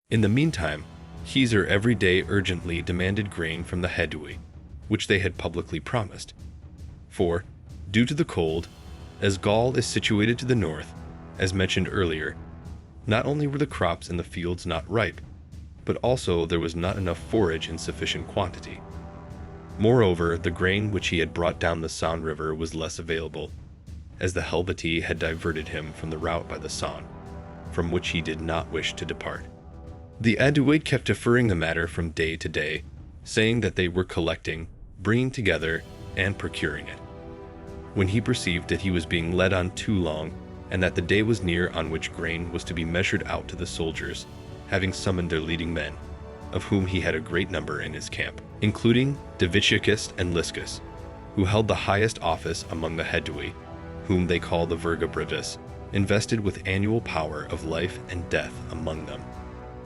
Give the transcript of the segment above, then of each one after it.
In the meantime, Caesar every day urgently demanded grain from the Hedui, which they had publicly promised. For, due to the cold, as Gaul is situated to the north, as mentioned earlier, not only were the crops in the fields not ripe, but also there was not enough forage in sufficient quantity. Moreover, the grain which he had brought down the Saône River was less available, as the Helvetii had diverted him from the route by the Saône, from which he did not wish to depart. The Aduate kept deferring the matter from day to day, saying that they were collecting, bringing together, and procuring it. When he perceived that he was being led on too long, and that the day was near on which grain was to be measured out to the soldiers, having summoned their leading men, of whom he had a great number in his camp, including Diviciacus and Liscus, who held the highest office among the Hedui, whom they call the Virga Brevis, invested with annual power of life and death among them.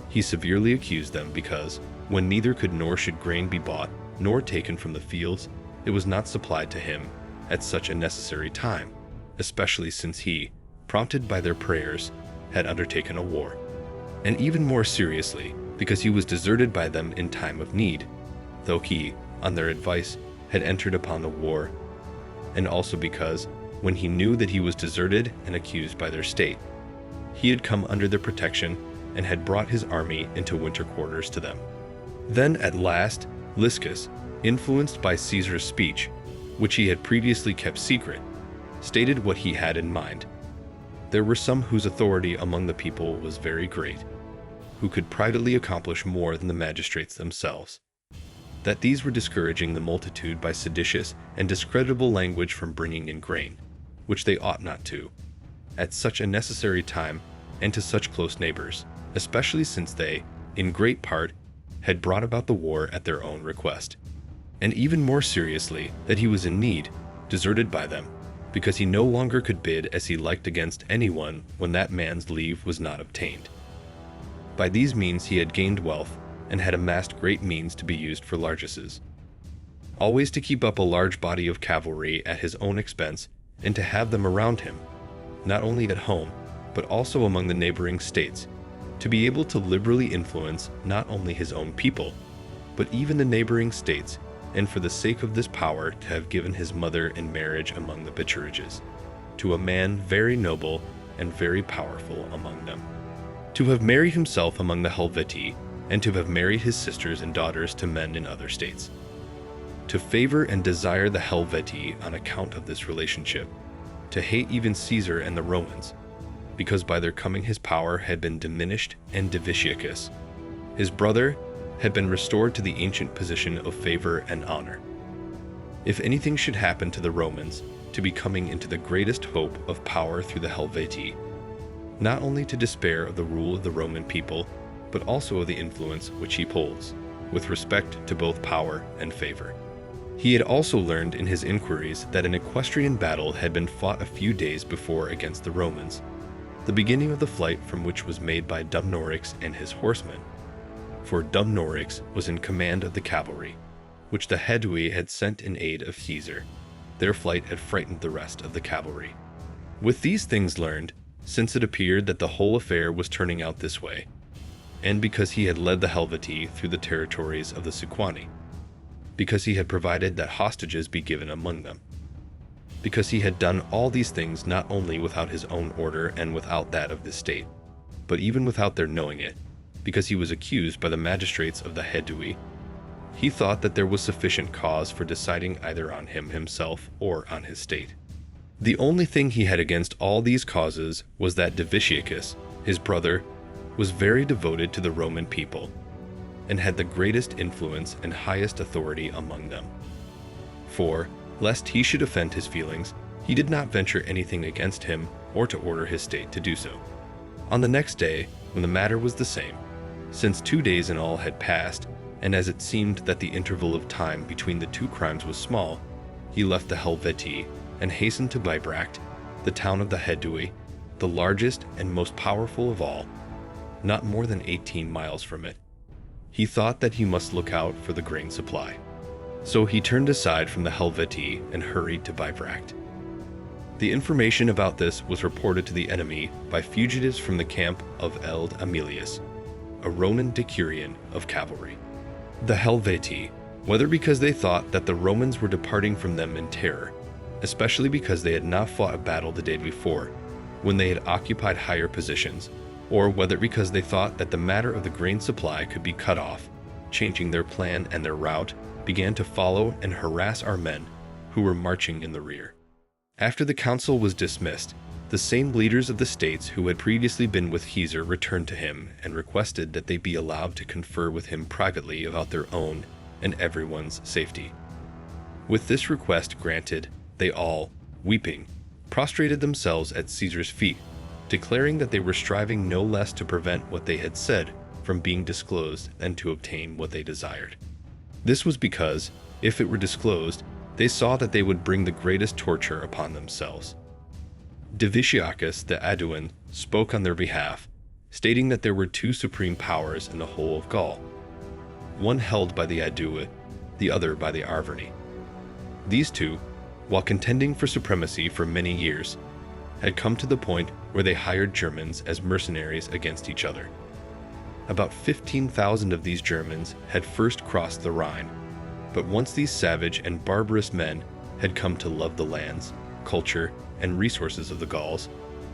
He severely accused them because, when neither could nor should grain be bought nor taken from the fields, it was not supplied to him at such a necessary time, especially since he, prompted by their prayers, had undertaken a war. And even more seriously, because he was deserted by them in time of need, though he, on their advice, had entered upon the war, and also because, when he knew that he was deserted and accused by their state, he had come under their protection and had brought his army into winter quarters to them. Then at last, Liscus, influenced by Caesar's speech, which he had previously kept secret, stated what he had in mind. There were some whose authority among the people was very great, who could privately accomplish more than the magistrates themselves. That these were discouraging the multitude by seditious and discreditable language from bringing in grain, which they ought not to, at such a necessary time and to such close neighbors, especially since they, in great part, had brought about the war at their own request. And even more seriously, that he was in need, deserted by them, because he no longer could bid as he liked against anyone when that man's leave was not obtained. By these means he had gained wealth, and had amassed great means to be used for largesses. Always to keep up a large body of cavalry at his own expense, and to have them around him, not only at home, but also among the neighboring states, to be able to liberally influence not only his own people, but even the neighboring states, and for the sake of this power to have given his mother in marriage among the Bituriges, to a man very noble and very powerful among them. To have married himself among the Helvetii, and to have married his sisters and daughters to men in other states. To favor and desire the Helvetii on account of this relationship, to hate even Caesar and the Romans, because by their coming his power had been diminished, and Diviciacus, his brother, had been restored to the ancient position of favor and honor. If anything should happen to the Romans, to be coming into the greatest hope of power through the Helvetii, not only to despair of the rule of the Roman people, but also of the influence which he holds, with respect to both power and favor. He had also learned in his inquiries that an equestrian battle had been fought a few days before against the Romans, the beginning of the flight from which was made by Dumnorix and his horsemen. For Dumnorix was in command of the cavalry, which the Hedui had sent in aid of Caesar. Their flight had frightened the rest of the cavalry. With these things learned, since it appeared that the whole affair was turning out this way, and because he had led the Helvetii through the territories of the Sequani, because he had provided that hostages be given among them, because he had done all these things not only without his own order and without that of the state, but even without their knowing it, because he was accused by the magistrates of the Hedui, he thought that there was sufficient cause for deciding either on him himself or on his state. The only thing he had against all these causes was that Diviciacus, his brother, was very devoted to the Roman people, and had the greatest influence and highest authority among them. For, lest he should offend his feelings, he did not venture anything against him or to order his state to do so. On the next day, when the matter was the same, since 2 days in all had passed, and as it seemed that the interval of time between the two crimes was small, he left the Helvetii and hastened to Bibracte, the town of the Hedui, the largest and most powerful of all, not more than 18 miles from it. He thought that he must look out for the grain supply. So he turned aside from the Helvetii and hurried to Bibracte. The information about this was reported to the enemy by fugitives from the camp of Eld Amelius, a Roman decurion of cavalry. The Helvetii, whether because they thought that the Romans were departing from them in terror, especially because they had not fought a battle the day before, when they had occupied higher positions, or whether because they thought that the matter of the grain supply could be cut off, changing their plan and their route, began to follow and harass our men who were marching in the rear. After the council was dismissed, the same leaders of the states who had previously been with Caesar returned to him and requested that they be allowed to confer with him privately about their own and everyone's safety. With this request granted, they all, weeping, prostrated themselves at Caesar's feet, declaring that they were striving no less to prevent what they had said from being disclosed than to obtain what they desired. This was because, if it were disclosed, they saw that they would bring the greatest torture upon themselves. Divitiacus the Aeduan spoke on their behalf, stating that there were two supreme powers in the whole of Gaul, one held by the Aedui, the other by the Arverni. These two, while contending for supremacy for many years, had come to the point where they hired Germans as mercenaries against each other. About 15,000 of these Germans had first crossed the Rhine, but once these savage and barbarous men had come to love the lands, culture, and resources of the Gauls,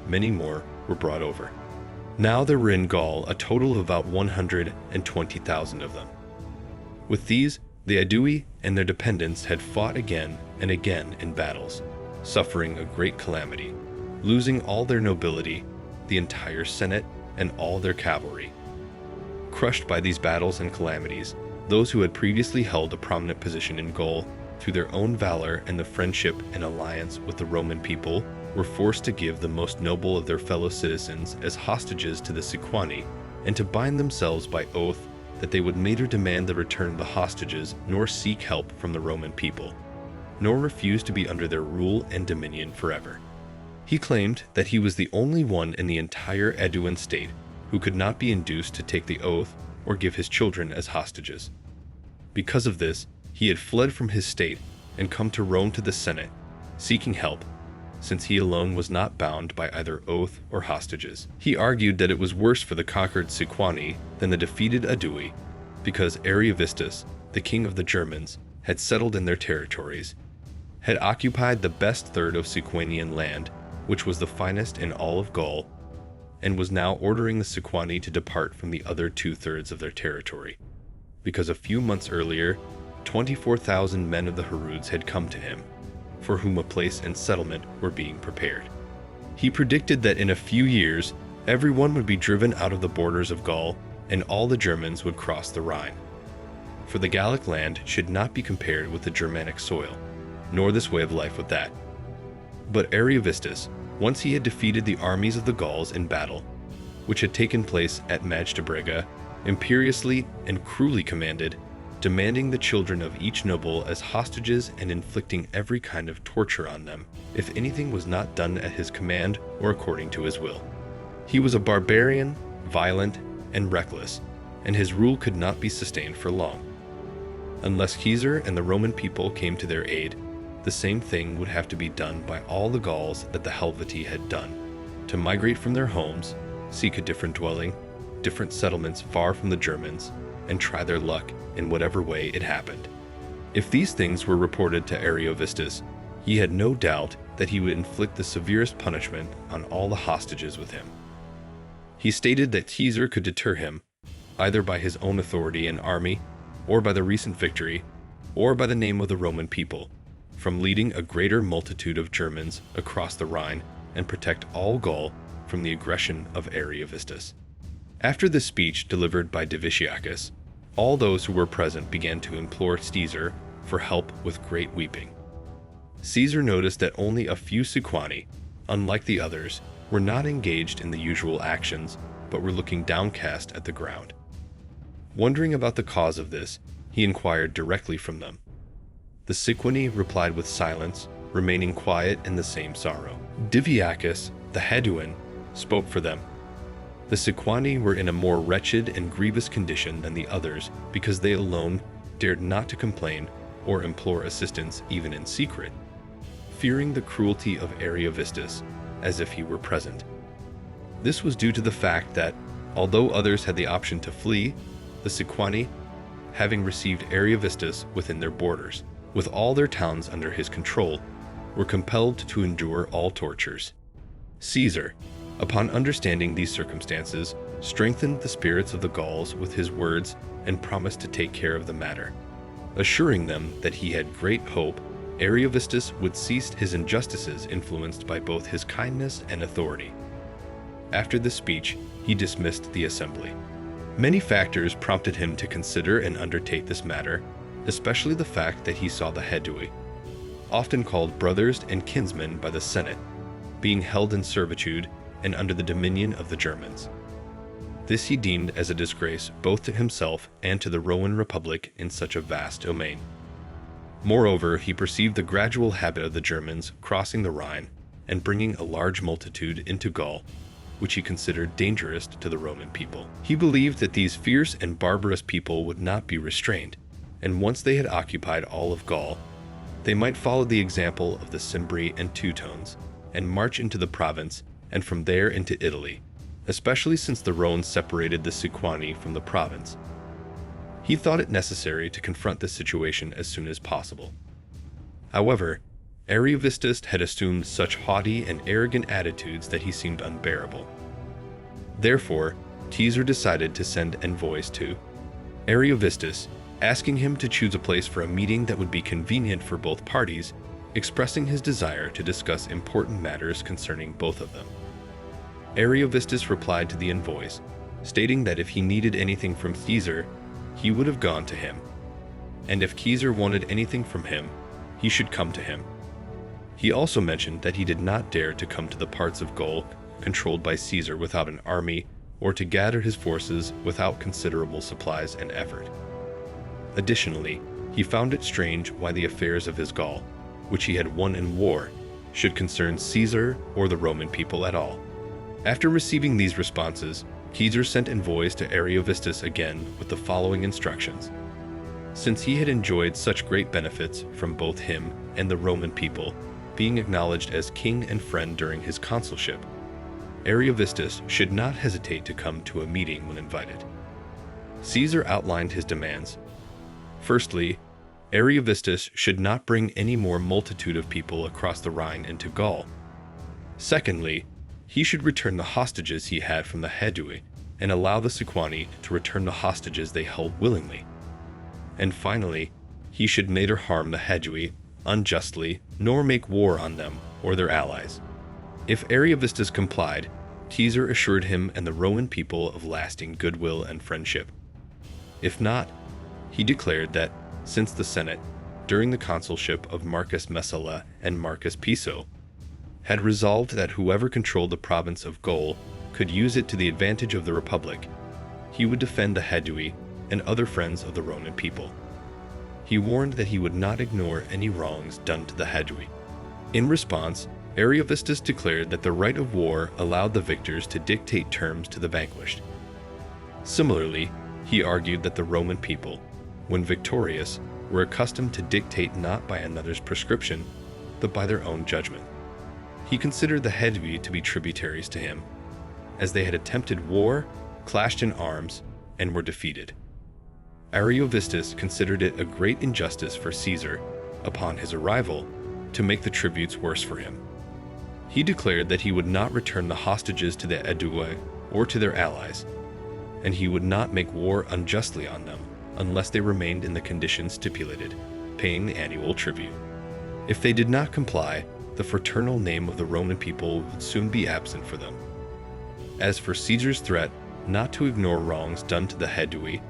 many more were brought over. Now there were in Gaul a total of about 120,000 of them. With these, the Aedui and their dependents had fought again and again in battles, suffering a great calamity, losing all their nobility, the entire Senate, and all their cavalry. Crushed by these battles and calamities, those who had previously held a prominent position in Gaul, through their own valor and the friendship and alliance with the Roman people, were forced to give the most noble of their fellow citizens as hostages to the Sequani, and to bind themselves by oath that they would neither demand the return of the hostages nor seek help from the Roman people, nor refuse to be under their rule and dominion forever. He claimed that he was the only one in the entire Aeduan state who could not be induced to take the oath or give his children as hostages. Because of this, he had fled from his state and come to Rome to the Senate, seeking help, since he alone was not bound by either oath or hostages. He argued that it was worse for the conquered Sequani than the defeated Aedui, because Ariovistus, the king of the Germans, had settled in their territories, had occupied the best third of Sequanian land, which was the finest in all of Gaul, and was now ordering the Sequani to depart from the other 2/3 of their territory, because a few months earlier, 24,000 men of the Herudes had come to him, for whom a place and settlement were being prepared. He predicted that in a few years, everyone would be driven out of the borders of Gaul, and all the Germans would cross the Rhine. For the Gallic land should not be compared with the Germanic soil, nor this way of life with that. But Ariovistus, once he had defeated the armies of the Gauls in battle, which had taken place at Magdeburg, imperiously and cruelly commanded, demanding the children of each noble as hostages and inflicting every kind of torture on them, if anything was not done at his command or according to his will. He was a barbarian, violent, and reckless, and his rule could not be sustained for long. Unless Caesar and the Roman people came to their aid, the same thing would have to be done by all the Gauls that the Helvetii had done, to migrate from their homes, seek a different dwelling, different settlements far from the Germans, and try their luck in whatever way it happened. If these things were reported to Ariovistus, he had no doubt that he would inflict the severest punishment on all the hostages with him. He stated that Caesar could deter him, either by his own authority and army, or by the recent victory, or by the name of the Roman people, from leading a greater multitude of Germans across the Rhine and protect all Gaul from the aggression of Ariovistus. After this speech delivered by Divitiacus, all those who were present began to implore Caesar for help with great weeping. Caesar noticed that only a few Sequani, unlike the others, were not engaged in the usual actions, but were looking downcast at the ground. Wondering about the cause of this, he inquired directly from them. The Sequani replied with silence, remaining quiet in the same sorrow. Divitiacus, the Aeduan, spoke for them. The Sequani were in a more wretched and grievous condition than the others because they alone dared not to complain or implore assistance even in secret, fearing the cruelty of Ariovistus, as if he were present. This was due to the fact that, Although others had the option to flee, the Sequani, having received Ariovistus within their borders, with all their towns under his control, were compelled to endure all tortures. Caesar, upon understanding these circumstances, strengthened the spirits of the Gauls with his words and promised to take care of the matter, assuring them that he had great hope Ariovistus would cease his injustices influenced by both his kindness and authority. After the speech, he dismissed the assembly. Many factors prompted him to consider and undertake this matter, especially the fact that he saw the Hedui, often called brothers and kinsmen by the Senate, being held in servitude and under the dominion of the Germans. This he deemed as a disgrace both to himself and to the Roman Republic in such a vast domain. Moreover, he perceived the gradual habit of the Germans crossing the Rhine and bringing a large multitude into Gaul, which he considered dangerous to the Roman people. He believed that these fierce and barbarous people would not be restrained, and once they had occupied all of Gaul, they might follow the example of the Cimbri and Teutones and march into the province and from there into Italy, especially since the Rhone separated the Sequani from the province. He thought it necessary to confront this situation as soon as possible. However, Ariovistus had assumed such haughty and arrogant attitudes that he seemed unbearable. Therefore, Caesar decided to send envoys to Ariovistus, asking him to choose a place for a meeting that would be convenient for both parties, expressing his desire to discuss important matters concerning both of them. Ariovistus replied to the envoys, stating that if he needed anything from Caesar, he would have gone to him, and if Caesar wanted anything from him, he should come to him. He also mentioned that he did not dare to come to the parts of Gaul controlled by Caesar without an army, or to gather his forces without considerable supplies and effort. Additionally, he found it strange why the affairs of his Gaul, which he had won in war, should concern Caesar or the Roman people at all. After receiving these responses, Caesar sent envoys to Ariovistus again with the following instructions. Since he had enjoyed such great benefits from both him and the Roman people, being acknowledged as king and friend during his consulship, Ariovistus should not hesitate to come to a meeting when invited. Caesar outlined his demands. Firstly, Ariovistus should not bring any more multitude of people across the Rhine into Gaul. Secondly, he should return the hostages he had from the Hedui and allow the Sequani to return the hostages they held willingly. And finally, he should neither harm the Hedui unjustly nor make war on them or their allies. If Ariovistus complied, Caesar assured him and the Roman people of lasting goodwill and friendship. If not, he declared that, since the Senate, during the consulship of Marcus Messala and Marcus Piso, had resolved that whoever controlled the province of Gaul could use it to the advantage of the Republic, he would defend the Hedui and other friends of the Roman people. He warned that he would not ignore any wrongs done to the Hedui. In response, Ariovistus declared that the right of war allowed the victors to dictate terms to the vanquished. Similarly, he argued that the Roman people, when victorious, were accustomed to dictate not by another's prescription, but by their own judgment. He considered the Hedui to be tributaries to him, as they had attempted war, clashed in arms, and were defeated. Ariovistus considered it a great injustice for Caesar, upon his arrival, to make the tributes worse for him. He declared that he would not return the hostages to the Hedui or to their allies, and he would not make war unjustly on them unless they remained in the conditions stipulated, paying the annual tribute. If they did not comply, the fraternal name of the Roman people would soon be absent for them. As for Caesar's threat not to ignore wrongs done to the Hedui,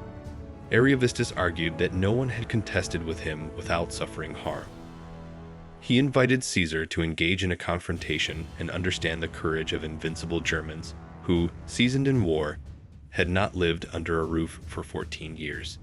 Ariovistus argued that no one had contested with him without suffering harm. He invited Caesar to engage in a confrontation and understand the courage of invincible Germans who, seasoned in war, had not lived under a roof for 14 years.